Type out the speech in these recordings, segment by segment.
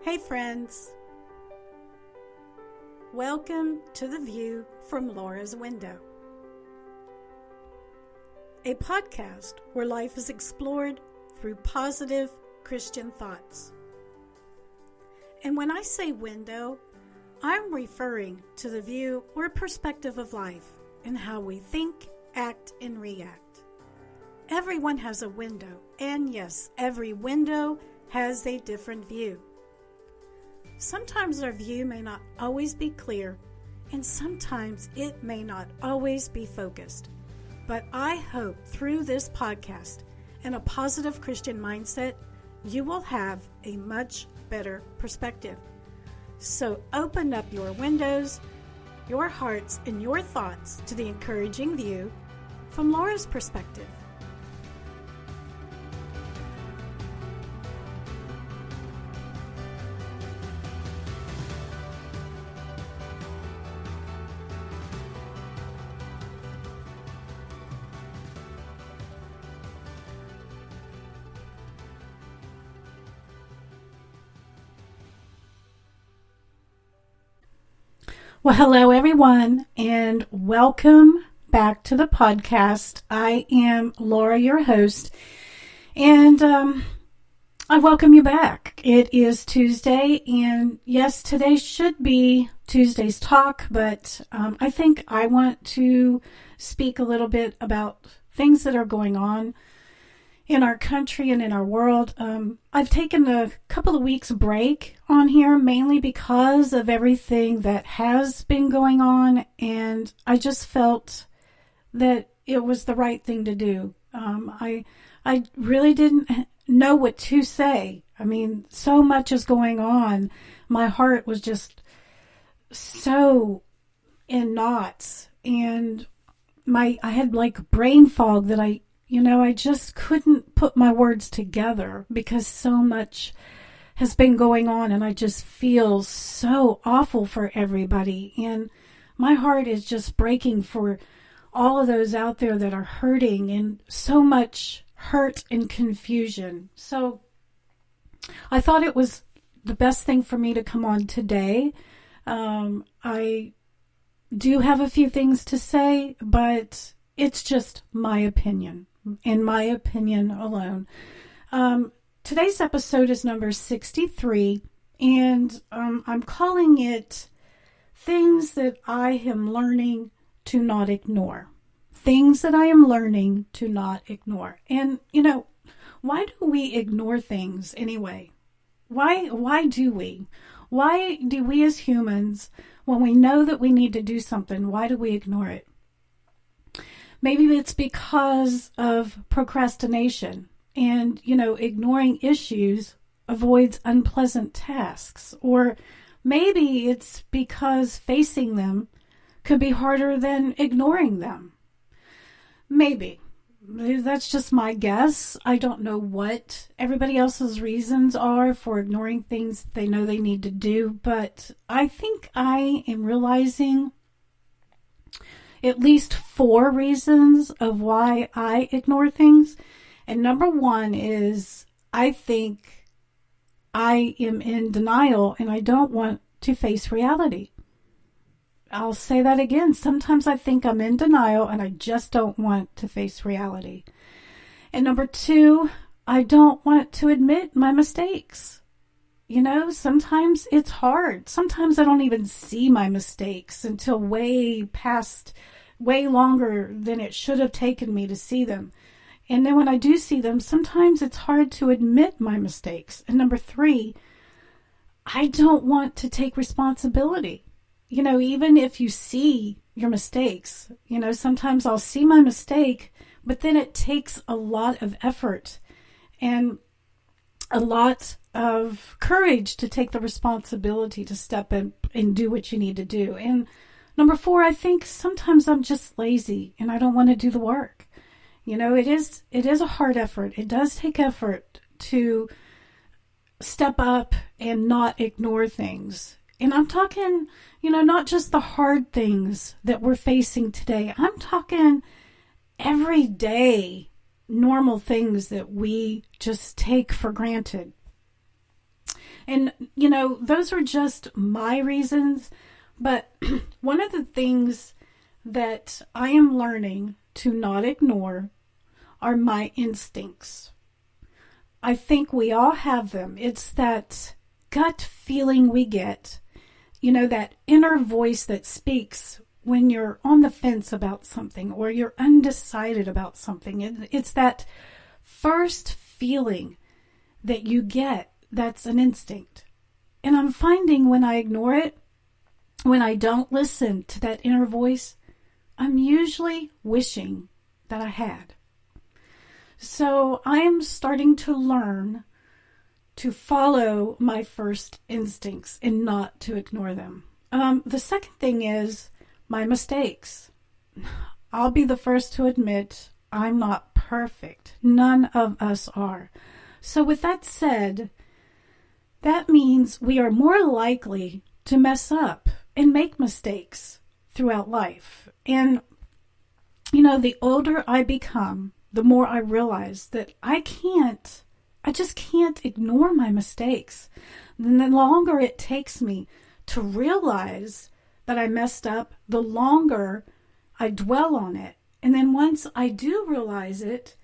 Hey friends, welcome to The View from Laura's Window, a podcast where life is explored through positive Christian thoughts. And when I say window, I'm referring to the view or perspective of life and how we think, act, and react. Everyone has a window, and yes, every window has a different view. Sometimes our view may not always be clear, and sometimes it may not always be focused. But I hope through this podcast and a positive Christian mindset, you will have a much better perspective. So open up your windows, your hearts, and your thoughts to the encouraging view from Laura's perspective. Well, hello everyone, and welcome back to the podcast. I am Laura, your host, and I welcome you back. It is Tuesday, and yes, today should be Tuesday's talk, but I think I want to speak a little bit about things that are going on in our country and in our world. I've taken a couple of weeks break on here, mainly because of everything that has been going on, and I just felt that it was the right thing to do. I really didn't know what to say. I mean, so much is going on. My heart was just so in knots, and I had like brain fog that I just couldn't put my words together because so much has been going on, and I just feel so awful for everybody. And my heart is just breaking for all of those out there that are hurting, and so much hurt and confusion. So I thought it was the best thing for me to come on today. I do have a few things to say, but it's just my opinion. In my opinion alone. Today's episode is number 63, and I'm calling it Things That I Am Learning to Not Ignore. Things that I am learning to not ignore. And, why do we ignore things anyway? Why do we? Why do we as humans, when we know that we need to do something, why do we ignore it? Maybe it's because of procrastination and, ignoring issues avoids unpleasant tasks. Or maybe it's because facing them could be harder than ignoring them. Maybe. That's just my guess. I don't know what everybody else's reasons are for ignoring things they know they need to do, but I think I am realizing at least 4 reasons of why I ignore things. And number 1 is I think I am in denial and I don't want to face reality. I'll say that again. Sometimes I think I'm in denial and I just don't want to face reality. And number 2, I don't want to admit my mistakes. Sometimes it's hard. Sometimes I don't even see my mistakes until way longer than it should have taken me to see them. And then when I do see them, sometimes it's hard to admit my mistakes. And number 3, I don't want to take responsibility. Even if you see your mistakes, sometimes I'll see my mistake, but then it takes a lot of effort and a lot of courage to take the responsibility to step in and do what you need to do. And number 4, I think sometimes I'm just lazy and I don't want to do the work. It is a hard effort. It does take effort to step up and not ignore things. And I'm talking, not just the hard things that we're facing today. I'm talking everyday normal things that we just take for granted. And, those are just my reasons. But one of the things that I am learning to not ignore are my instincts. I think we all have them. It's that gut feeling we get, that inner voice that speaks when you're on the fence about something or you're undecided about something. It's that first feeling that you get that's an instinct. And I'm finding when I ignore it, when I don't listen to that inner voice, I'm usually wishing that I had. So I am starting to learn to follow my first instincts and not to ignore them. The second thing is my mistakes. I'll be the first to admit I'm not perfect. None of us are. So with that said, that means we are more likely to mess up and make mistakes throughout life. And, the older I become, the more I realize that I just can't ignore my mistakes. And the longer it takes me to realize that I messed up, the longer I dwell on it. And then once I do realize it,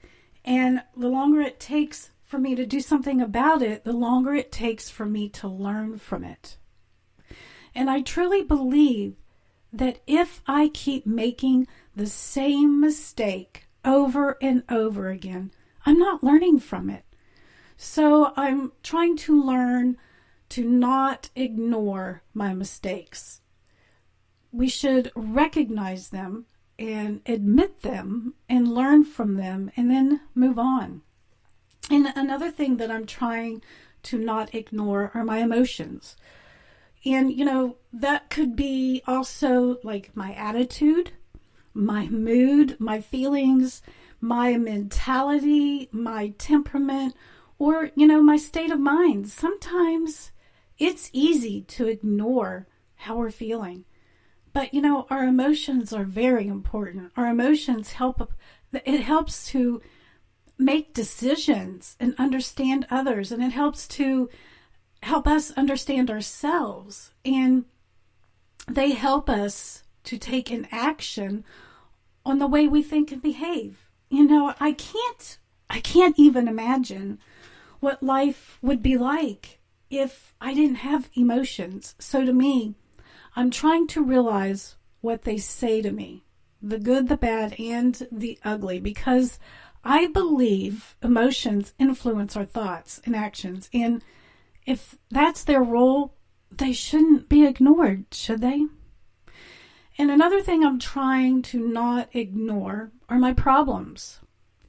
and the longer it takes for me to do something about it, the longer it takes for me to learn from it. And I truly believe that if I keep making the same mistake over and over again, I'm not learning from it. So I'm trying to learn to not ignore my mistakes. We should recognize them and admit them and learn from them and then move on. And another thing that I'm trying to not ignore are my emotions. And, that could be also like my attitude, my mood, my feelings, my mentality, my temperament, or, my state of mind. Sometimes it's easy to ignore how we're feeling. But, our emotions are very important. Our emotions it helps to make decisions and understand others. And it helps to help us understand ourselves. And they help us to take an action on the way we think and behave. I can't even imagine what life would be like if I didn't have emotions. So to me, I'm trying to realize what they say to me, the good, the bad, and the ugly, because I believe emotions influence our thoughts and actions. And if that's their role, they shouldn't be ignored, should they? And another thing I'm trying to not ignore are my problems.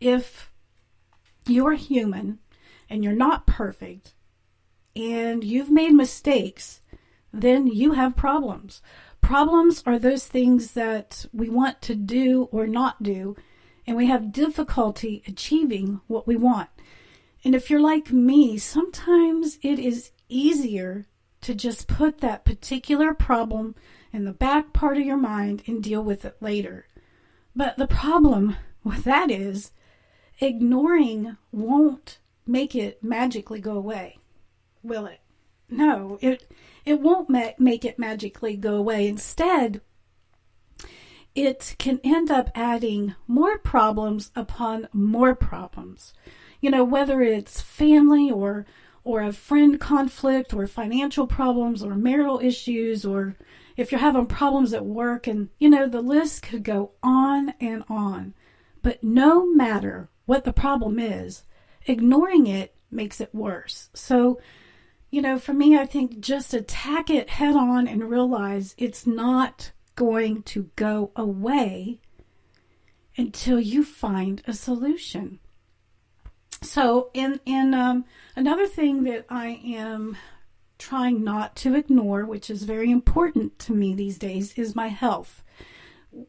If you're human and you're not perfect and you've made mistakes, then you have problems. Problems are those things that we want to do or not do, and we have difficulty achieving what we want. And if you're like me, sometimes it is easier to just put that particular problem in the back part of your mind and deal with it later. But the problem with that is ignoring won't make it magically go away, will it? No, it won't make it magically go away. Instead, it can end up adding more problems upon more problems. Whether it's family or a friend conflict or financial problems or marital issues, or if you're having problems at work, and the list could go on and on. But no matter what the problem is, ignoring it makes it worse. So, for me, I think just attack it head on and realize it's not going to go away until you find a solution. So in another thing that I am trying not to ignore, which is very important to me these days, is my health.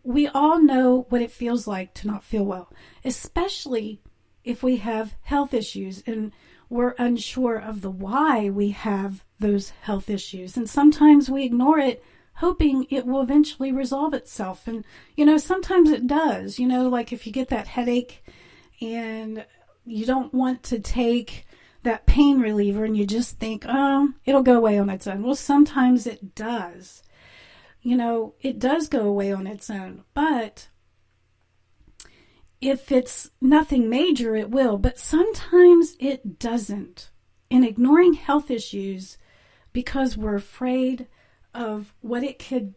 We all know what it feels like to not feel well, especially if we have health issues and we're unsure of the why we have those health issues. And sometimes we ignore it, hoping it will eventually resolve itself. And, sometimes it does. Like if you get that headache and you don't want to take that pain reliever and you just think, oh, it'll go away on its own. Well, sometimes it does. It does go away on its own. But if it's nothing major, it will. But sometimes it doesn't. And ignoring health issues because we're afraid of what it could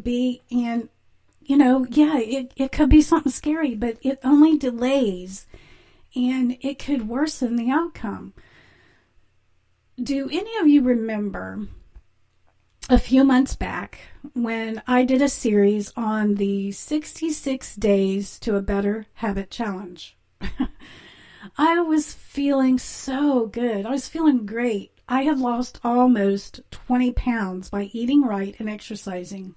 be. And, it could be something scary, but it only delays and it could worsen the outcome. Do any of you remember a few months back when I did a series on the 66 Days to a Better Habit Challenge? I was feeling so good. I was feeling great. I had lost almost 20 pounds by eating right and exercising.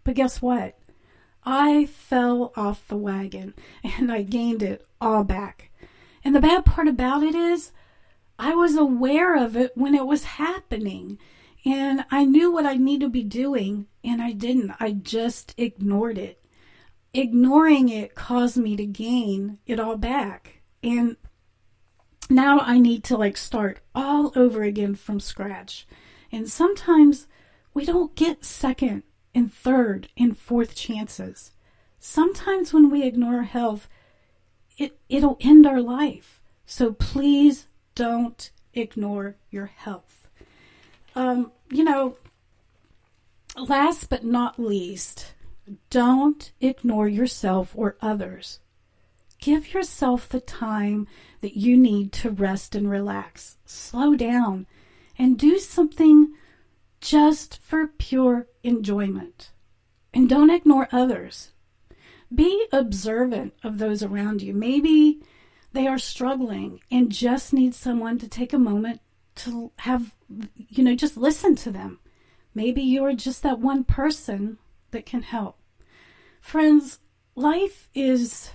But guess what? I fell off the wagon and I gained it all back. And the bad part about it is I was aware of it when it was happening. And I knew what I needed to be doing, and I didn't. I just ignored it. Ignoring it caused me to gain it all back. And now I need to start all over again from scratch. And sometimes we don't get second and third and fourth chances. Sometimes when we ignore health, it'll end our life. So please don't ignore your health. Last but not least, don't ignore yourself or others. Give yourself the time that you need to rest and relax. Slow down and do something just for pure enjoyment. And don't ignore others. Be observant of those around you. Maybe they are struggling and just need someone to take a moment to have, just listen to them. Maybe you're just that one person that can help. Friends, life is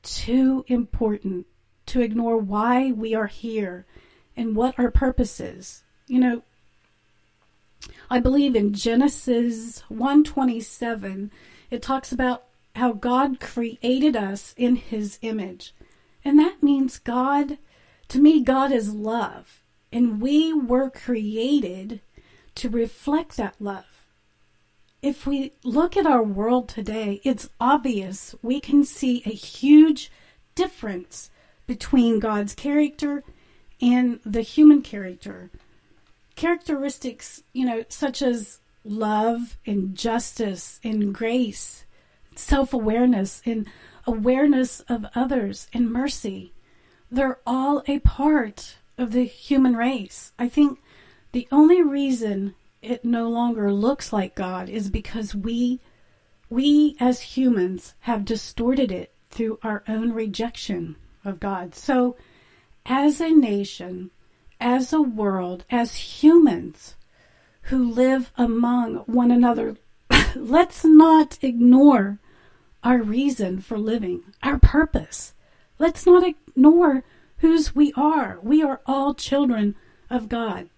too important to ignore why we are here and what our purpose is. I believe in Genesis 1:27, it talks about how God created us in his image. And that means God is love. And we were created to reflect that love. If we look at our world today, it's obvious we can see a huge difference between God's character and the human character. Characteristics, such as love and justice and grace, self-awareness and awareness of others and mercy. They're all a part of the human race. I think the only reason it no longer looks like God is because we as humans have distorted it through our own rejection of God. So as a nation, as a world, as humans who live among one another, let's not ignore our reason for living, our purpose. Let's not ignore whose we are. We are all children of God,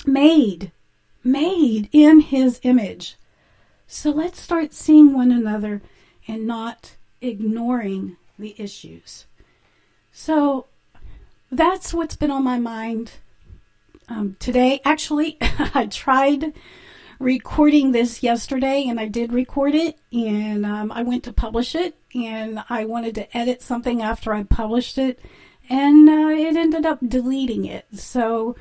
made in his image. So let's start seeing one another and not ignoring the issues. So that's what's been on my mind today. Actually, I tried recording this yesterday, and I did record it, and I went to publish it, and I wanted to edit something after I published it, and it ended up deleting it. So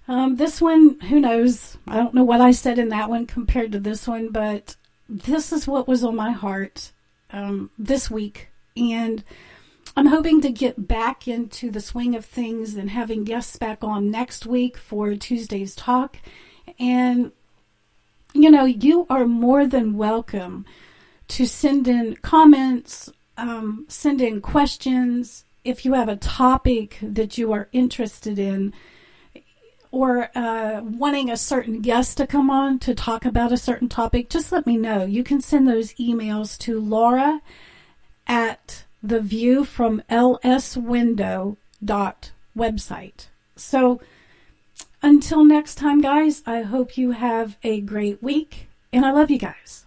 this one, who knows? I don't know what I said in that one compared to this one, but this is what was on my heart this week, and I'm hoping to get back into the swing of things and having guests back on next week for Tuesday's talk. And you are more than welcome to send in comments, send in questions. If you have a topic that you are interested in, or wanting a certain guest to come on to talk about a certain topic, just let me know. You can send those emails to Laura at theviewfromlswindow.website. So until next time, guys, I hope you have a great week, and I love you guys.